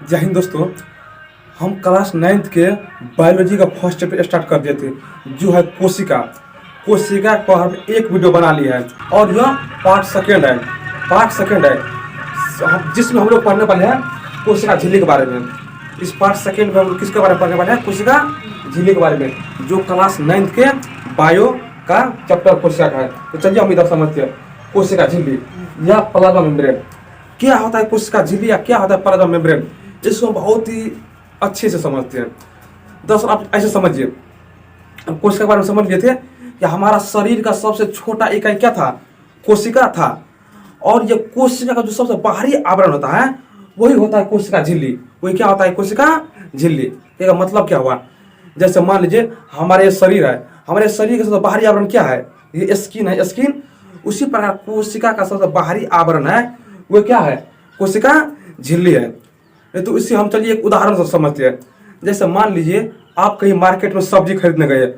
जय हिंद दोस्तों। हम क्लास 9th के बायोलॉजी का फर्स्ट चैप्टर स्टार्ट कर दिए थे, जो है कोशिका। कोशिका पर हम एक वीडियो बना लिया है और यह पार्ट सेकेंड है। जिसमें हम लोग पढ़ने वाले हैं कोशिका झिल्ली के बारे में। इस पार्ट सेकेंड में हम किसके बारे में पढ़ने वाले हैं? कोशिका झिल्ली के बारे में, जो क्लास 9th के बायो का चैप्टर कोशिका का है। तो चलिए हम इधर समझते हैं कोशिका झिल्ली या प्लाज्मा मेम्ब्रेन। क्या होता है कोशिका झिल्ली या क्या होता है प्लाज्मा मेम्ब्रेन? इसको बहुत ही अच्छे से समझते हैं। दरअसल आप ऐसे समझिए, हम कोशिका के बारे में समझ लिए थे कि हमारा शरीर का सबसे छोटा इकाई क्या था? कोशिका था। और ये कोशिका का जो सबसे बाहरी आवरण होता है वही होता है कोशिका झिल्ली। वही क्या होता है? कोशिका झिल्ली। इसका मतलब क्या हुआ? जैसे मान लीजिए हमारे शरीर है, हमारे शरीर का सबसे बाहरी आवरण क्या है? ये स्किन है, स्किन। उसी प्रकार कोशिका का सबसे बाहरी आवरण है वो क्या है? कोशिका झिल्ली है। तो इससे हम चलिए एक उदाहरण से समझते हैं। जैसे मान लीजिए आप कहीं मार्केट में सब्जी खरीदने गए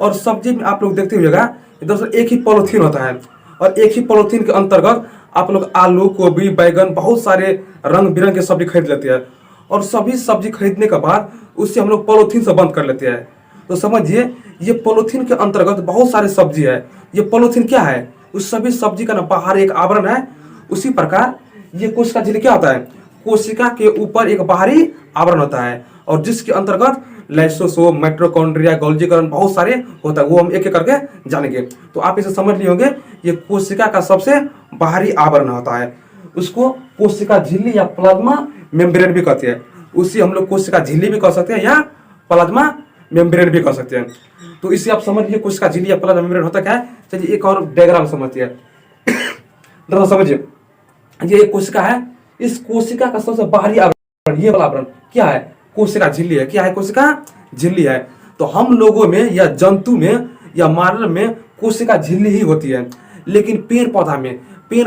और सब्जी में आप लोग देखते हुएगा दरअसल एक ही पॉलिथीन होता है और एक ही पॉलिथीन के अंतर्गत आप लोग आलू, गोभी, बैगन, बहुत सारे रंग बिरंग के सब्जी खरीद लेते हैं। और सभी सब्जी खरीदने के बाद उससे हम लोग पॉलिथीन से बंद कर लेते हैं। तो समझिए ये पॉलिथीन के अंतर्गत बहुत सारे सब्जी है। ये पॉलिथीन क्या है? उस सभी सब्जी का ना बाहर एक आवरण है। उसी प्रकार ये कोशिका झिल्ली क्या होता है? कोशिका के ऊपर एक बाहरी आवरण होता है और जिसके अंतर्गत लाइसोसोम, माइटोकॉन्ड्रिया, गोल्गी कण बहुत सारे होता है। वो हम एक एक करके जानेंगे। तो आप इसे समझ लिए होंगे, ये कोशिका का सबसे बाहरी आवरण होता है। उसको कोशिका झिल्ली या प्लाज्मा मेम्ब्रेन भी कहते हैं। उसी हम लोग कोशिका झिल्ली भी कह सकते हैं या प्लाज्मा मेम्ब्रेन भी कह सकते हैं। तो इसे आप समझ लिए कोशिका झिल्ली या प्लाज्मा मेम्ब्रेन होता क्या है। चलिए एक और डायग्राम समझते हैं। समझिए ये एक कोशिका है। इस कोशिका का सबसे बाहरी आवरण, ये वाला आवरण क्या है? कोशिका झिल्ली है। क्या है? कोशिका झिल्ली है। तो हम लोगों में या जंतु में या मानव में कोशिका झिल्ली ही होती है। लेकिन पेड़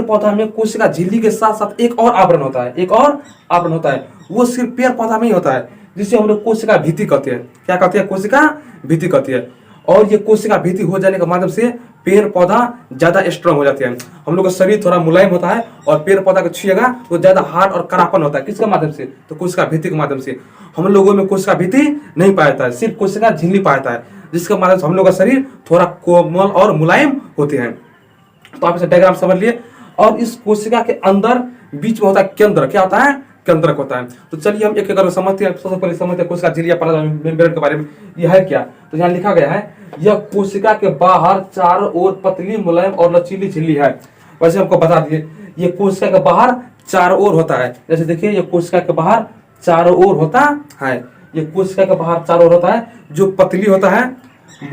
पौधा में कोशिका झिल्ली के साथ साथ एक और आवरण होता है। एक और आवरण होता है, वो सिर्फ पेड़ पौधा में ही होता है, जिसे हम लोग कोशिका भित्ति कहते हैं। क्या कहते हैं? कोशिका भित्ति कहते हैं। और ये कोशिका भित्ति हो जाने के माध्यम से पेड़ पौधा ज्यादा स्ट्रांग हो जाते हैं। हम लोग का शरीर थोड़ा मुलायम होता है और पेड़ पौधा को छुएगा तो ज्यादा हार्ड और कड़ापन होता है। किसके माध्यम से? तो कोशिका भित्ति के माध्यम से। हम लोगों में कोशिका भित्ति नहीं पाया जाता है, सिर्फ कोशिका झिल्ली पाया जाता है, जिसके माध्यम से हम लोग का शरीर थोड़ा कोमल और मुलायम होते हैं। तो आप इसे डायग्राम समझ लिए। और इस कोशिका के अंदर बीच में होता है केंद्र। क्या होता है? केंद्रक होता है। तो चलिए हम एक एक समझते हैं। सबसे पहले समझते हैं कोशिका झिल्ली या प्लाज्मा मेम्ब्रेन के बारे में। यह है क्या? तो यहाँ लिखा गया है, यह कोशिका के बाहर चारों ओर पतली, मुलायम और लचीली झिल्ली है। वैसे हमको बता दिए ये कोशिका के बाहर चारों ओर होता है। जैसे देखिए ये कोशिका के बाहर चारों ओर होता है। ये कोशिका के बाहर चारों ओर होता है, जो पतली होता है,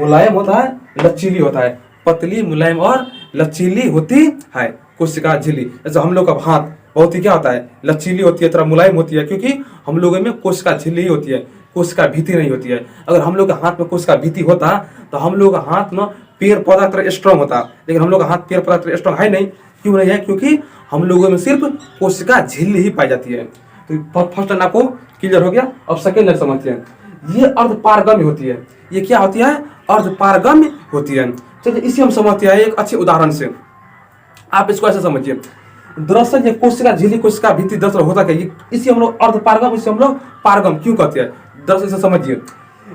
मुलायम होता है, लचीली होता है। पतली, मुलायम और लचीली होती है कोशिका झिल्ली। जैसे हम लोग का हाथ बहुत ही क्या होता है? लचीली होती है, थोड़ा मुलायम होती है, क्योंकि हम लोगों में कोशिका झिल्ली ही होती है, कोशिका भित्ति नहीं होती है। अगर हम लोग के हाथ में कोशिका भित्ति होता तो हम लोग का हाथ में पेड़ पौधा तरह स्ट्रांग होता। लेकिन हम लोग का हाथ पेड़ पौधा तरह स्ट्रांग है नहीं। क्यों नहीं है? क्योंकि हम लोगों में सिर्फ कोशिका झिल्ली ही पाई जाती है। तो फर्स्ट लाइन आपको क्लियर हो गया। अब सेकेंड लाइन समझते हैं। ये अर्धपारगम्य होती है। ये क्या होती है? अर्धपारगम्य होती है। चलिए इसी हम समझते हैं एक अच्छे उदाहरण से। आप इसको ऐसे समझिए। दरअसल ये कोशिका झिल्ली, कोशिका भित्ति दरअसल होता क्या? इसी हम लोग अर्धपारगम, इसे हम लोग पारगम क्यों कहते हैं? दरअसल इसे समझिए।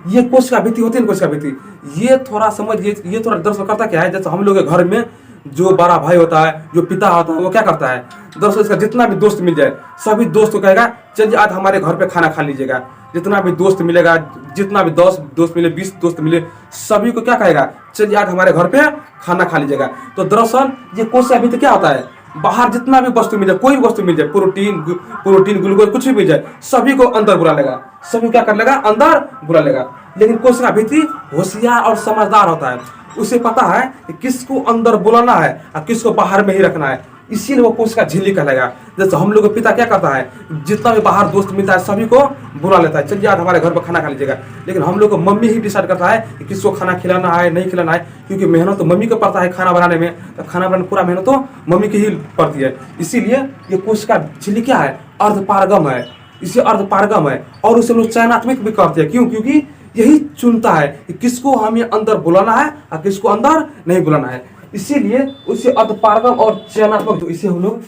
ये कोशिका भित्ति होती है ना, कोशिका भित्ति, ये थोड़ा समझिए, ये थोड़ा दरअसल करता क्या है? जैसे हम लोग के घर में जो बड़ा भाई होता है, जो पिता होता है, वो क्या करता है? दरअसल इसका जितना भी दोस्त मिल जाए सभी दोस्त को कहेगा चलिए आज हमारे घर पे खाना खा लीजिएगा। जितना भी दोस्त मिलेगा, जितना भी 10 दोस्त मिले, 20 दोस्त मिले, सभी को क्या कहेगा? चलिए आज हमारे घर पे खाना खा लीजिएगा। तो दरअसल ये कोशिका भित्ति क्या होता है? बाहर जितना भी वस्तु मिल जाए, कोई भी वस्तु मिल जाए, प्रोटीन ग्लूकोज कुछ भी मिल जाए, सभी को अंदर बुला लेगा। सभी क्या कर लेगा? अंदर बुला लेगा। लेकिन कोशिका भित्ति होशियार और समझदार होता है। उसे पता है कि किसको अंदर बुलाना है और किसको बाहर में ही रखना है। इसीलिए वो कोशिका झिल्ली कहलाएगा। जैसे हम लोग का पिता क्या करता है? जितना भी बाहर दोस्त मिलता है सभी को बुला लेता है, चलिए आज हमारे घर पर खाना खा लीजिएगा। लेकिन हम लोग को मम्मी ही डिसाइड करता है कि किसको खाना खिलाना है, नहीं खिलाना है, क्योंकि मेहनत तो मम्मी को पड़ता है खाना बनाने में। तो खाना बनाने पूरा मेहनत तो मम्मी की ही पड़ती है। इसीलिए ये कोशिका झिल्ली क्या है? अर्धपारगम है। इसे अर्धपारगम है और उसे लोग चयनात्मक भी करते हैं। क्यों? क्योंकि यही चुनता है कि किसको हमें अंदर बुलाना है और किसको अंदर नहीं बुलाना है। इसीलिए उसे अर्धपारगम और चयनात्मक, तो इसे हम लोग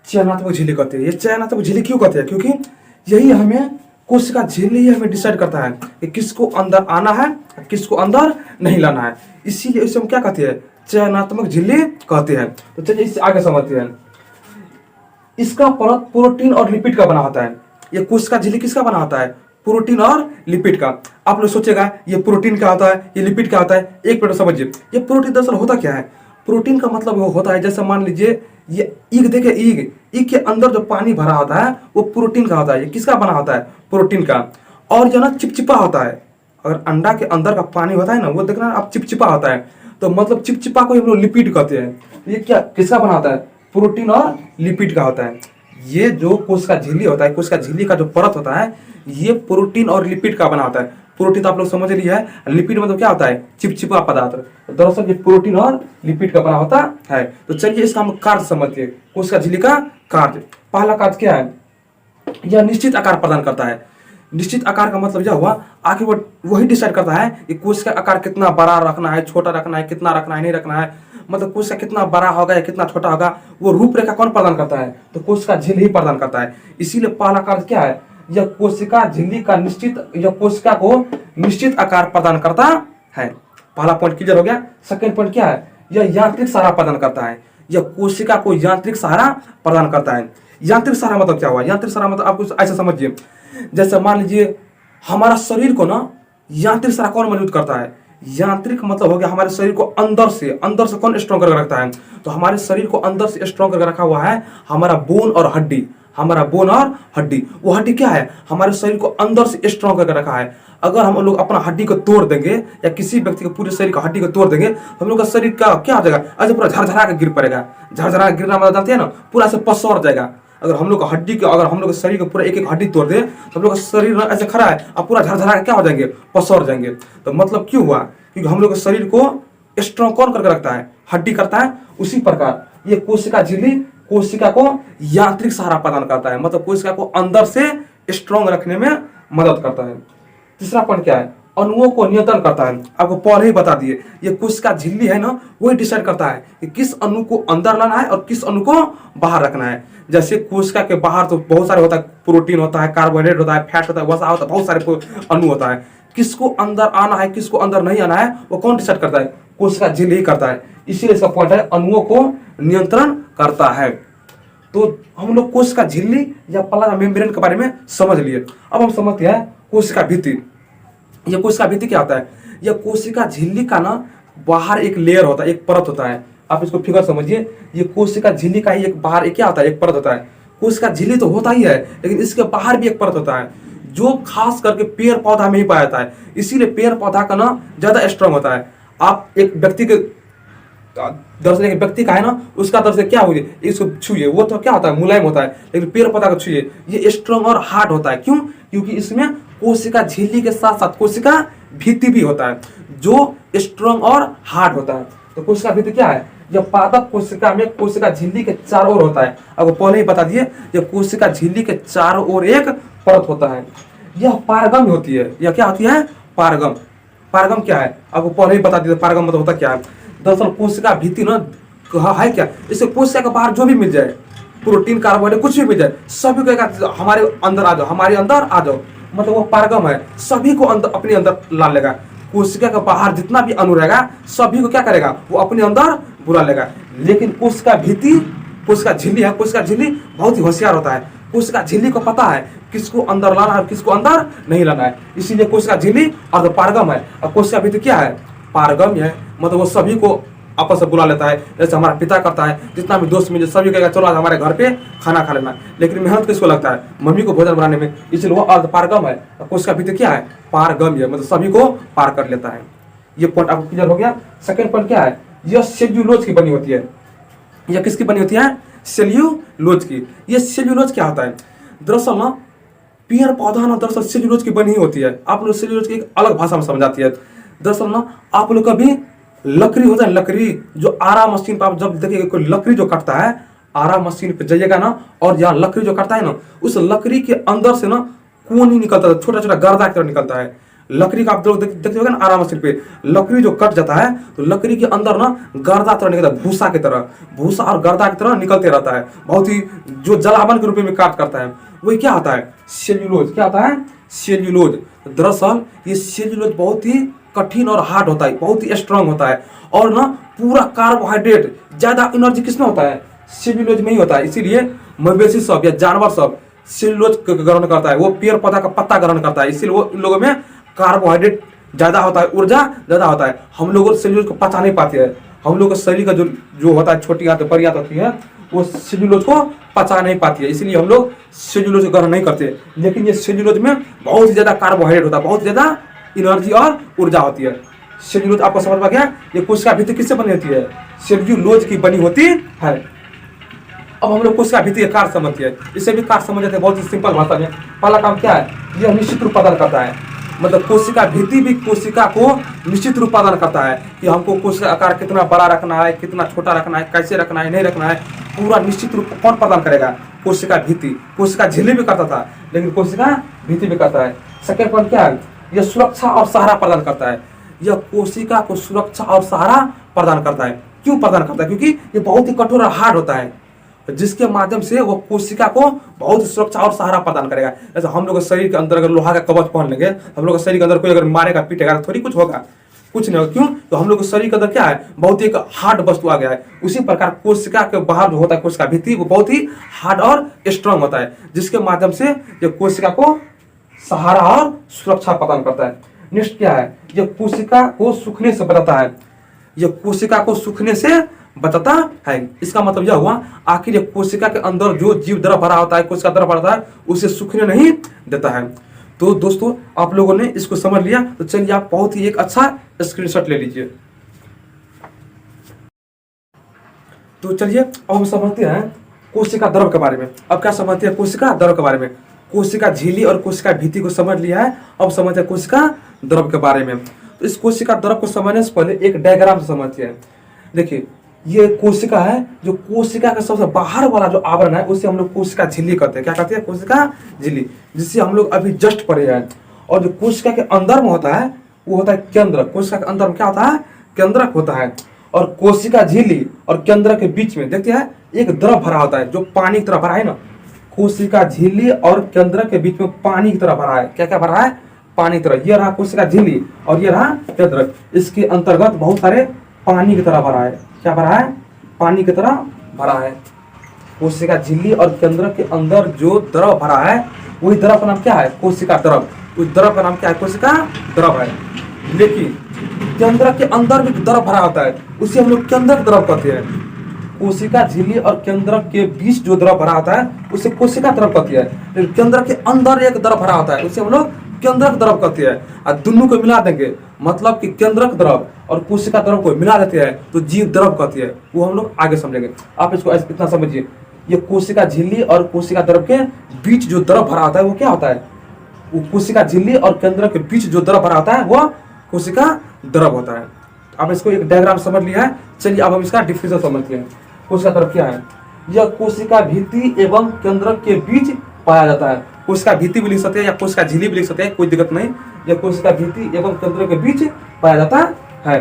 चयनात्मक झिल्ली कहते हैं। ये चयनात्मक झिल्ली क्यों कहते हैं? क्योंकि यही हमें कोशिका झिल्ली ही हमें डिसाइड करता है कि किसको अंदर आना है, किसको अंदर नहीं लाना है। इसीलिए इसे हम क्या कहते हैं, चयनात्मक झिल्ली कहते हैं। तो चलिए इससे आगे समझते हैं। इसका परत प्रोटीन और लिपिड का बना होता है। ये कोशिका झिल्ली किसका बना होता है, प्रोटीन और लिपिड का। आप लोग सोचेगा ये प्रोटीन क्या होता है, ये लिपिड क्या होता है। एक मिनट समझिए, ये प्रोटीन दरअसल होता क्या है। प्रोटीन का मतलब वो होता है, जैसे मान लीजिए ये ईग देखे, ईग के अंदर जो पानी भरा होता है वो प्रोटीन का होता है। ये किसका बना होता है, प्रोटीन का। और जो ना चिपचिपा होता है, अगर अंडा के अंदर का पानी होता है ना, वो देखना आप चिपचिपा होता है, तो मतलब चिपचिपा को हम लोग लिपिड कहते हैं। ये क्या किसका बना होता है, प्रोटीन और लिपिड का होता है। ये जो कोशिका झिल्ली होता है, कोशिका झिल्ली का जो परत होता है, ये प्रोटीन और लिपिड का बना होता है। प्रोटीन तो आप लोग समझ लिया है, लिपिड मतलब क्या होता है, चिपचिपा पदार्थ। तो दरअसल ये प्रोटीन और लिपिड का बना होता है। तो चलिए इसका हम कार्य समझते हैं, कोशिका झिल्ली का कार्य। पहला कार्य क्या है, यह निश्चित आकार प्रदान करता है। निश्चित आकार का मतलब यह हुआ, आखिर वो वही डिसाइड करता है कि कोशिका का आकार कितना बड़ा रखना है, छोटा रखना है, कितना रखना है, नहीं रखना है। मतलब कोशिका कितना बड़ा होगा या कितना छोटा होगा, वो रूपरेखा कौन प्रदान करता है, तो कोशिका झिल्ली ही प्रदान करता है। इसीलिए पहला कार्य क्या है, यह कोशिका झिल्ली का यह कोशिका को निश्चित आकार प्रदान करता है। पहला पॉइंट क्लियर हो गया। सेकंड पॉइंट क्या है, यह यांत्रिक सहारा प्रदान करता है। यह कोशिका को यांत्रिक सहारा प्रदान करता है। यांत्रिक सहारा मतलब क्या हुआ, यांत्रिक सहारा मतलब आपको ऐसा समझिए, जैसे मान लीजिए हमारा शरीर को ना यांत्रिक सहारा कौन मजबूत करता है। यांत्रिक मतलब हो गया हमारे शरीर को अंदर से कौन स्ट्रॉन्ग करके रखता है। तो हमारे शरीर को अंदर से स्ट्रॉन्ग करके रखा हुआ है हमारा बोन और हड्डी। हमारा बोन और हड्डी, वो हड्डी क्या है, हमारे शरीर को अंदर से स्ट्रॉन्ग करके रखा है। अगर हम लोग अपना हड्डी को तोड़ देंगे या किसी व्यक्ति के पूरे शरीर का हड्डी को तोड़ देंगे, तो हम लोग का शरीर का क्या हो जाएगा, ऐसे पूरा झरझरा के गिर पड़ेगा। झरझरा गिरना मतलब जानते हैं ना, पूरा से पसर जाएगा। अगर हम लोग का हड्डी के, अगर हम लोग के शरीर का पूरा एक एक हड्डी तोड़ दे, तो हम लोग का शरीर ऐसे खड़ा है, अब पूरा झरझरा के क्या हो जाएंगे, पसर जाएंगे। तो मतलब क्यों हुआ, क्योंकि हम लोग के शरीर को स्ट्रॉन्ग कौन करके रखता है, हड्डी करता है। उसी प्रकार ये कोशिका झिल्ली कोशिका को यांत्रिक सहारा प्रदान करता है, मतलब कोशिका को अंदर से स्ट्रॉन्ग रखने में मदद करता है। तीसरा पॉइंट क्या है, अणुओं को नियंत्रण करता है। आपको पहले ही बता दिए, ये कोशिका झिल्ली है ना, वही डिसाइड करता है कि किस अणु को अंदर लाना है और किस अणु को बाहर रखना है। जैसे कोशिका के बाहर तो बहुत सारे होता है, प्रोटीन होता है, कार्बोहाइड्रेट होता है, फैट होता है, वसा होता है, बहुत सारे अणु होता है। किसको अंदर आना है, किसको अंदर नहीं आना है, वो कौन डिसाइड करता है, कोशिका झिल्ली ही करता है। इसीलिए इसका पॉइंट है अणुओं को नियंत्रण करता है। तो हम लोग कोशिका झिल्ली या प्लाज्मा मेम्ब्रेन के बारे में समझ लिए। अब हम समझते हैं कोशिका भित्ति। यह कोशिका भित्ति क्या होता है, यह कोशिका झिल्ली का ना बाहर एक लेयर होता है, एक परत होता है। आप इसको फिगर समझिए, ये कोशिका झिल्ली का ही एक बाहर एक क्या होता है, एक परत होता है। कोशिका झिल्ली तो होता ही है, लेकिन इसके बाहर भी एक परत होता है, जो खास करके पेड़ पौधा में ही पाया जाता है। इसीलिए पेड़ पौधा का ना ज्यादा स्ट्रॉन्ग होता है। आप एक व्यक्ति के दर्द एक व्यक्ति का है ना, उसका दर्द क्या हुई, इसको छुइए, वो तो क्या होता है, मुलायम होता है। लेकिन पेड़ पौधा को छुइए, ये स्ट्रॉन्ग और हार्ड होता है। क्यों, क्योंकि इसमें कोशिका झिल्ली के साथ साथ कोशिका भित्ति भी होता है, जो स्ट्रॉन्ग और हार्ड होता है। तो कोशिका भित्ति क्या है, यह पादप कोशिका में कोशिका झिल्ली के चारों ओर होता है। अब पहले ही बता दिए, यह कोशिका झिल्ली के चारों ओर एक परत होता है। यह पारगम होती है। यह क्या होती है, पारगम। पारगम क्या है, अब पहले ही बता दिए, पारगम मतलब होता क्या है। दरअसल कोशिका भित्ति ना है क्या, इसे कोशिका के बाहर जो भी मिल जाए, प्रोटीन, कार्बोहाइड्रेट, कुछ भी मिल जाए, सभी को कहेगा हमारे अंदर आ जाओ, हमारे अंदर आ जाओ। मतलब वो पारगम है, सभी को अंदर अपने अंदर ला लेगा। कोशिका के बाहर जितना भी अणु रहेगा, सभी को क्या करेगा, वो अपने अंदर बुला लेगा। लेकिन कोशिका भित्ति, कोशिका झिल्ली है, कोशिका झिल्ली बहुत ही होशियार होता है। कोशिका झिल्ली को पता है किसको अंदर लाना है, किसको अंदर नहीं लाना है। इसीलिए कोशिका झिल्ली और पारगम है। और कोशिका भित्ति क्या है, पारगम है, मतलब वो सभी को आपस में बुला लेता है। जैसे हमारा पिता करता है, जितना भी दोस्त मिले सभी कहेगा चलो आज हमारे घर पे खाना खा लेना। लेकिन मेहनत किसको लगता है, मम्मी को भोजन बनाने में, इसलिए वो अर्ध पारगम है। कोशिका भित्ति क्या है, पारगम है, मतलब सभी को पार कर लेता है। ये पॉइंट आपको क्लियर हो गया। सेकंड पॉइंट क्या है, यह सेल्यूलोज की बनी होती है। यह किसकी बनी होती है, सेल्यूलोज की। ये सेल्यूलोज क्या होता है, दरअसल ना पेड़ पौधा ना दरअसल सेल्यूलोज की बनी होती है। आप लोग सेल्यूलोज की एक अलग भाषा में समझाती है। दरअसल ना आप लोग कभी लकड़ी होता है, लकड़ी जो आरा मशीन पर आप जब देखिएगा कोई लकड़ी जो कटता है, आरा मशीन पे जाइएगा ना, और यहाँ लकड़ी जो कटता है ना, उस लकड़ी के अंदर से ना खून ही निकलता है, छोटा छोटा गर्दा की तरह निकलता है। लकड़ी का आप लोग देखते होगा ना आराम से पे, लकड़ी जो कट जाता है तो लकड़ी के अंदर ना गर्दा तरह निकलता है, भूसा की तरह, भूसा और गर्दा की तरह निकलते रहता है, बहुत ही जो जलावन के रूप में काट करता है। वही क्या आता है? सेल्यूलोज। क्या आता है? सेल्यूलोज। दरअसल ये सेल्यूलोज बहुत ही कठिन और हार्ड होता है, बहुत ही स्ट्रांग होता है, और ना पूरा कार्बोहाइड्रेट, ज्यादा एनर्जी किसमें होता है? सेल्यूलोज में ही होता है। इसीलिए मवेशी सब या जानवर सब सेल्यूलोज ग्रहण करता है, वो पेड़ पौधा का पत्ता ग्रहण करता है, इसीलिए वो इन लोगों में कार्बोहाइड्रेट ज्यादा होता है, ऊर्जा ज्यादा होता है। हम लोग सेल्यूलोज को पचा नहीं पाते हैं, हम लोग का शरीर का जो जो होता है, छोटी आंत बड़ी आंत होती है, वो सेल्यूलोज को पचा नहीं पाती है, इसलिए हम लोग सेल्यूलोज को ग्रहण नहीं करते। लेकिन ये सेल्यूलोज में बहुत ही ज्यादा कार्बोहाइड्रेट होता है, बहुत ज्यादा एनर्जी और ऊर्जा होती है। सेल्यूलोज आपको समझ में गया? ये कोशिका भित्ति किससे बनी होती है? सेल्यूलोज की बनी होती है। अब हम लोग कोशिका भित्ति का कार्य समझते हैं, इसे भी कार्य समझ जाते हैं बहुत ही सिंपल भाषा में। पहला काम क्या है? यह निश्चित रूप प्रदान करता है, मतलब कोशिका भित्ति भी कोशिका को निश्चित रूप प्रदान करता है कि हमको कोशिका आकार कितना बड़ा रखना है, कितना छोटा रखना है, कैसे रखना है, नहीं रखना है, पूरा निश्चित रूप कौन प्रदान करेगा? कोशिका भित्ति। कोशिका झिल्ली भी करता था, लेकिन कोशिका भित्ति भी करता है। सेकेंड पॉइंट क्या है? यह सुरक्षा और सहारा प्रदान करता है। यह कोशिका को सुरक्षा और सहारा प्रदान करता है। क्यों प्रदान करता है? क्योंकि ये बहुत ही कठोर और हार्ड होता है, जिसके माध्यम से वो कोशिका को बहुत सुरक्षा और सहारा प्रदान करेगा। जैसे हम लोग के शरीर के अंदर अगर लोहा का कवच पहन लेंगे, हम लोग के शरीर के अंदर कोई अगर मारेगा पीटेगा तो थोड़ी कुछ होगा, कुछ नहीं होगा। क्यों? तो हम लोग के शरीर के अंदर क्या है? बहुत ही हार्ड वस्तु आ गया है। उसी प्रकार कोशिका के बाहर जो होता है कोशिका भित्ति, वो बहुत ही हार्ड और स्ट्रांग होता है, जिसके माध्यम से ये कोशिका को सहारा और सुरक्षा प्रदान करता है। नेक्स्ट क्या है? यह कोशिका को सूखने से बचाता है। यह कोशिका को सूखने से बचाता है। इसका मतलब यह हुआ, आखिर ये कोशिका के अंदर जो जीव द्रव भरा होता है, कोशिका द्रव भरा होता है, उसे सूखने नहीं देता है। तो दोस्तों आप लोगों ने इसको समझ लिया, तो चलिए आप बहुत ही एक अच्छा स्क्रीनशॉट ले लीजिए। तो चलिए अब हम समझते हैं कोशिका द्रव के बारे में। अब क्या समझते हैं कोशिका द्रव के बारे में? कोशिका झिल्ली और कोशिका भित्ति को समझ लिया है, अब समझते हैं कोशिका द्रव के बारे में। तो इस कोशिका द्रव को समझने से पहले एक डायग्राम से समझते हैं। देखिए ये कोशिका है, जो कोशिका का सबसे बाहर वाला जो आवरण है उसे हम लोग कोशिका झिल्ली कहते हैं। क्या कहते हैं? कोशिका झिल्ली, जिससे हम लोग अभी जस्ट पढ़े हैं। और जो कोशिका के अंदर में होता है वो होता है केंद्रक। कोशिका के अंदर में क्या होता है? केंद्रक होता है। और कोशिका झिल्ली और केंद्रक के बीच में देखते हैं एक द्रव भरा होता है, जो पानी की तरह भरा है ना। कोशिका झिल्ली और केंद्रक के बीच में पानी की तरह भरा है। क्या क्या भरा है? पानी की तरह। ये रहा कोशिका झिल्ली और ये रहा केंद्रक। इसके अंतर्गत बहुत सारे पानी की तरह भरा है। क्या भरा है? पानी की तरह भरा है। कोशिका झिल्ली और केंद्रक के अंदर जो द्रव भरा है, वही द्रव का नाम क्या है? कोशिका द्रव। उस द्रव का नाम क्या है? कोशिका द्रव है। लेकिन केंद्रक के अंदर भी द्रव भरा होता है, उसे हम लोग केंद्रक द्रव कहते हैं। कोशिका झिल्ली और केंद्रक के बीच जो द्रव भरा होता है उसे कोशिका द्रव कहती है। लेकिन केंद्रक के अंदर एक द्रव भरा होता है, उसे हम लोग केंद्रक द्रव कहते हैं। और दोनों को मिला देंगे, मतलब कि केंद्रक द्रव और कोशिका द्रव को मिला देते हैं तो जीव द्रव कहती है। वो हम लोग आगे समझेंगे। आप इसको इतना समझिए, ये कोशिका झिल्ली और कोशिका द्रव के बीच जो द्रव भरा होता है वो क्या होता है? वो कोशिका झिल्ली और केंद्रक के बीच जो द्रव भरा होता है वो कोशिका द्रव होता है। आप इसको एक डायग्राम समझ लिया है। चलिए अब हम इसका डिफिनेशन समझते हैं। कोशिका द्रव क्या है? यह कोशिका भित्ति एवं केंद्रक के बीच पाया जाता है। कोशिका भित्ति भी लिख सकते हैं या कोशिका झिल्ली भी लिख सकते हैं, कोई दिक्कत नहीं। यह कोशिका भित्ति एवं केंद्रक के बीच पाया जाता है।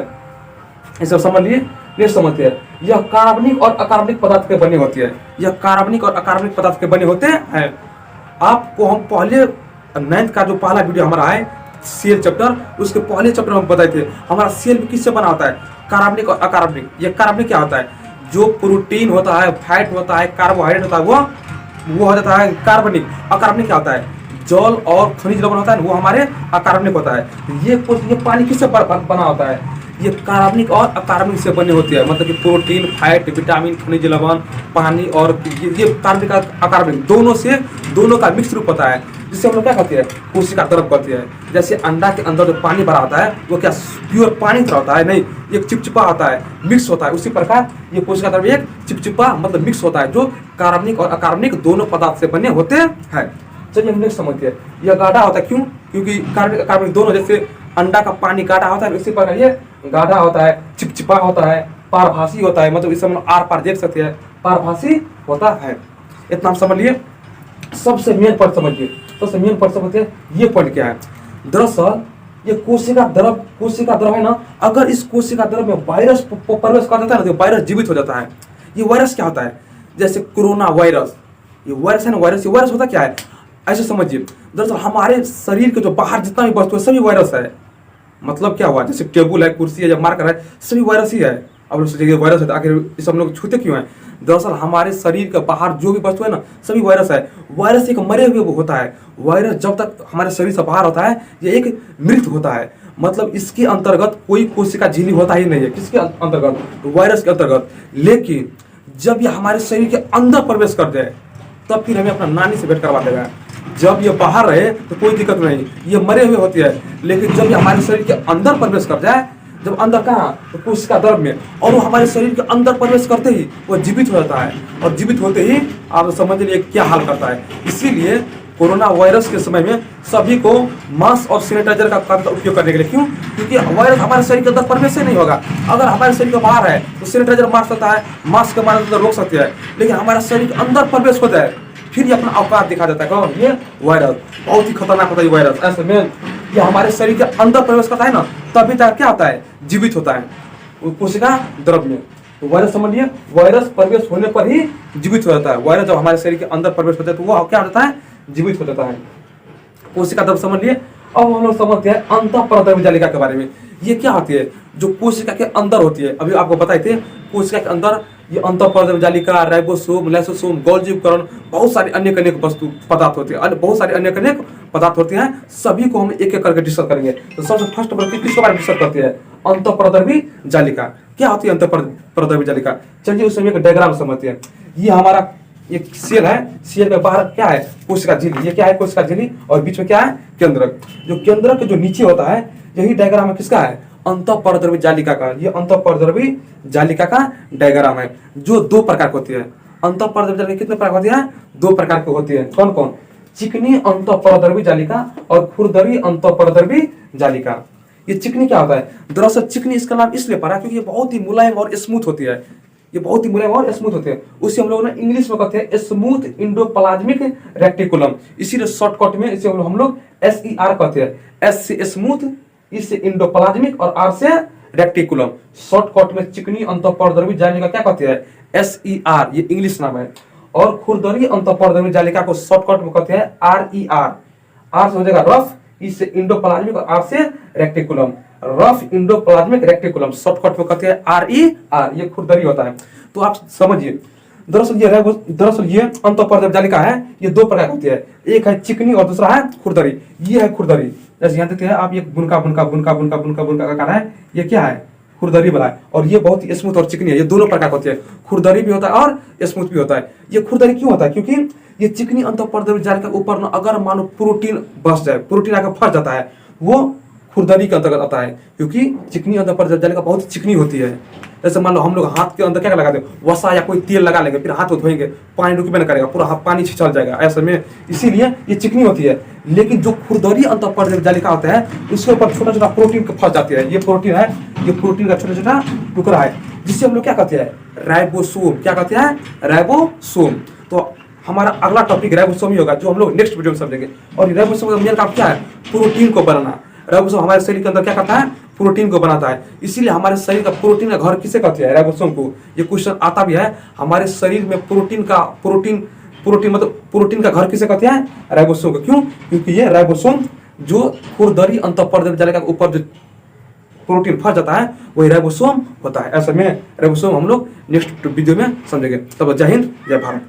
ये सब समझ लिए। ये समझते हैं यह कार्बनिक और अकार्बनिक पदार्थ के बने होती है। यह कार्बनिक और अकार्बनिक पदार्थ के बने होते हैं। आपको हम पहले 9th का जो पहला वीडियो हमारा है सेल चैप्टर, उसके पहले चैप्टर में बताए थे हमारा सेल किससे बना होता है? कार्बनिक और अकार्बनिक। ये कार्बनिक क्या होता है? जो प्रोटीन होता है, फैट होता है, कार्बोहाइड्रेट होता है, वो हो जाता है कार्बनिक। अकार्बनिक क्या होता है? जल और खनिज लवण होता है, वो हमारे अकार्बनिक होता है। ये पानी किससे बना होता है? ये कार्बनिक और अकार्बनिक से बने होते हैं, मतलब कि प्रोटीन, फैट, विटामिन, खनिज लवण, पानी और ये कार्बनिक अकार्बनिक दोनों का मिक्स रूप होता है, जिससे हम लोग क्या कहते हैं? कोशिका द्रव कहते हैं। जैसे अंडा के अंदर जो पानी भरा होता है वो क्या प्योर पानी तरह होता है? नहीं, एक चिपचिपा होता है, मिक्स होता है। उसी प्रकार ये कोशिका द्रव एक चिपचिपा मतलब मिक्स होता है, जो कार्बनिक और अकार्बनिक दोनों पदार्थ से बने होते हैं। चलिए हम नेक्स्ट समझते हैं। यह गाढ़ा होता है। क्यों? क्योंकि कार्बनिक अकार्बनिक दोनों, जैसे अंडा का पानी गाढ़ा होता है, उसी प्रकार ये गाढ़ा होता है, चिपचिपा होता है, पारभासी होता है, मतलब इसे हम आर पार देख सकते हैं, पारभासी होता है। इतना हम समझ लिए। सबसे मेन पॉइंट समझिए। सबसे मेन पॉइंट समझते हैं ये पॉइंट क्या है? दरअसल ये कोशिका द्रव है ना, अगर इस कोशिका द्रव में वायरस प्रवेश कर जाता है ना, तो वायरस जीवित हो जाता है। ये वायरस क्या होता है? जैसे कोरोना वायरस, ये वायरस है ना, ये वायरस होता क्या है ऐसे समझिए। दरअसल हमारे शरीर के जो बाहर जितना भी वस्तु है सभी वायरस है। मतलब क्या हुआ, जैसे टेबल है, कुर्सी है या मार्कर है, सभी वायरस ही है। अब लोग सोचेंगे वायरस है तो आखिर इस हम लोग छूते क्यों हैं? दरअसल हमारे शरीर के बाहर जो भी वस्तु है ना, सभी वायरस है। वायरस एक मरे हुए होता है। वायरस जब तक हमारे शरीर से बाहर होता है, ये एक मृत होता है। मतलब इसके अंतर्गत कोई कोशिका झिल्ली होता ही नहीं है। किसके अंतर्गत? वायरस के अंतर्गत। लेकिन जब ये हमारे शरीर के अंदर प्रवेश कर जाए, तब फिर हमें अपना नानी से भेंट करवा देगा। जब ये बाहर रहे तो कोई दिक्कत नहीं, ये मरे हुए होती है। लेकिन जब ये हमारे शरीर के अंदर प्रवेश कर जाए, जब अंदर कहाँ, तो कोशिका द्रव में, और वो हमारे शरीर के अंदर प्रवेश करते ही वो जीवित हो जाता है। और जीवित होते ही आप समझ लीजिए क्या हाल करता है। इसीलिए कोरोना वायरस के समय में सभी को मास्क और सैनिटाइजर का उपयोग करने के लिए। क्यों? क्योंकि वायरस हमारे शरीर के अंदर प्रवेश ही नहीं होगा। अगर हमारे शरीर के बाहर है तो सैनिटाइजर मार सकता है, मास्क के मारने से रोक सकते हैं। लेकिन हमारा शरीर के अंदर प्रवेश होता है, फिर ये अपना औकात दिखा देता है। कौन? ये वायरस। बहुत ही खतरनाक होता है ये वायरस। ऐसे में ये हमारे शरीर के अंदर प्रवेश करता है ना, तभी तक क्या होता है? जीवित होता है कोशिका द्रव में। तो वायरस समझिए, वायरस प्रवेश होने पर ही जीवित हो जाता है। वायरस जब हमारे शरीर के अंदर प्रवेश होता है तो वो क्या होता है? जीवित हो जाता है। कोशिका द्रव समझ लिए। अब हम लोग समझते हैं अंतःपरद्रव्य जालिका के बारे में। ये क्या होती है? जो कोशिका के अंदर होती है। अभी आपको बताए थे कोशिका के अंदर ये अंतःपरद्रव्य जालिका, राइबोसोम, लाइसोसोम, गोल्गी उपकरण, बहुत सारी अनेक वस्तु पदार्थ होती है, बहुत सारी अनेक पदार्थ होती हैं। सभी को हम एक एक करके डिस्कस करेंगे। तो सबसे फर्स्ट किसके बारे में डिस्कस करते हैं? अंतःपरद्रव्य जालिका। क्या होती है अंतःपरद्रव्य जालिका? चलिए उसमें एक डायग्राम समझते हैं। ये हमारा एक सेल है, सेल के बाहर क्या है? कोशिका झिल्ली। ये क्या है? कोशिका झिल्ली। और बीच में क्या है? केंद्रक। जो केंद्रक के जो नीचे होता है, यही डायग्राम है किसका है? अंतःपरद्रव्य जालिका का। ये अंतःपरद्रव्य जालिका का डायग्राम है, जो दो प्रकार की होती है। अंतःपरद्रव्य जालिका कितने प्रकार होती है? दो प्रकार की होती है। कौन कौन? चिकनी अंतःपरद्रव्य जालिका और खुरदरी अंतःपरद्रव्य जालिका। ये चिकनी क्या होता है? दरअसल चिकनी इसका नाम इसलिए पड़ा क्योंकि ये बहुत ही मुलायम और स्मूथ होती है। ये बहुत ही मुलायम और स्मूथ होते हैं। उसे हम लोग ना इंग्लिश में कहते हैं स्मूथ इंडोप्लाज्मिक रेक्टिकुलम। इसीलिए शॉर्टकट में इसे हम लोग SER कहते हैं। S से स्मूथ, E से इंडोप्लाज्मिक और R से रेक्टिकुलम। शॉर्टकट में चिकनी अंतःपरद्रव्य जालिका क्या कहते हैं? SER, ये इंग्लिश नाम है। और खुरदरी अंतःपरद्रव्य जालिका को शॉर्टकट में कहते हैं RER। R से हो जाएगा रफ, E से इंडोप्लाज्मिक और R से reticulum. Rough endoplasmic reticulum shortcut में कहते हैं RER। ये खुरदरी होता है। तो आप समझिए, दरअसल ये अंतःपरद्रव्य जालिका है। ये दो प्रकार की होती है, एक है चिकनी और दूसरा है खुरदरी। ये है खुरदरी। जैसे यहाँ देखते हैं आप, ये बुनका बुनका बुनका बुनका बुनका बुनका का है। ये क्या है? खुरदरी वाला है। और ये बहुत ही स्मूथ और चिकनी है। ये दोनों प्रकार होती है, खुरदरी भी होता है और स्मूथ भी होता है। ये खुरदरी क्यों होता है? क्योंकि ये चिकनी अंतःपरद्रव्य जालिका के ऊपर अगर मानो प्रोटीन बस जाए, प्रोटीन आकर फंस जाता है, वो खुरदरी के अंतर्गत आता है। क्योंकि चिकनी अंतःपरद्रव्य जालिका बहुत चिकनी होती है। जैसे मान लो हम लोग हाथ के अंदर क्या लगाते हैं? वसा या कोई तेल लगा लेंगे, फिर हाथ को धोएंगे, पानी रुकबे न करेगा, पूरा पानी छिछल जाएगा ऐसे में। इसीलिए ये चिकनी होती है। लेकिन जो खुरदरी अंतःपरद्रव्य जालिका होता है, इसके ऊपर छोटा छोटा प्रोटीन फंस जाती है। ये प्रोटीन है, ये प्रोटीन का छोटा छोटा टुकड़ा है, जिससे हम लोग क्या कहते हैं? राइबोसोम। क्या कहते हैं? राइबोसोम। तो हमारा अगला टॉपिक राइबोसोम ही होगा, जो हम लोग नेक्स्ट वीडियो में समझेंगे। और राइबोसोम का मेन काम क्या है? प्रोटीन को बनाना। राइबोसोम हमारे शरीर के अंदर क्या करता है? प्रोटीन को बनाता है। इसीलिए हमारे शरीर का प्रोटीन का घर किसे कहते हैं? राइबोसोम को। ये क्वेश्चन आता भी है, हमारे शरीर में प्रोटीन मतलब प्रोटीन का घर किसे कहते हैं? राइबोसोम को। क्यों? क्योंकि ये राइबोसोम जो खुरदरी अंतःपरद्रव्य जालिका के ऊपर जो प्रोटीन फंस जाता है, वही राइबोसोम होता है। ऐसे में राइबोसोम हम लोग नेक्स्ट वीडियो में समझेंगे। तब जय हिंद, जय भारत।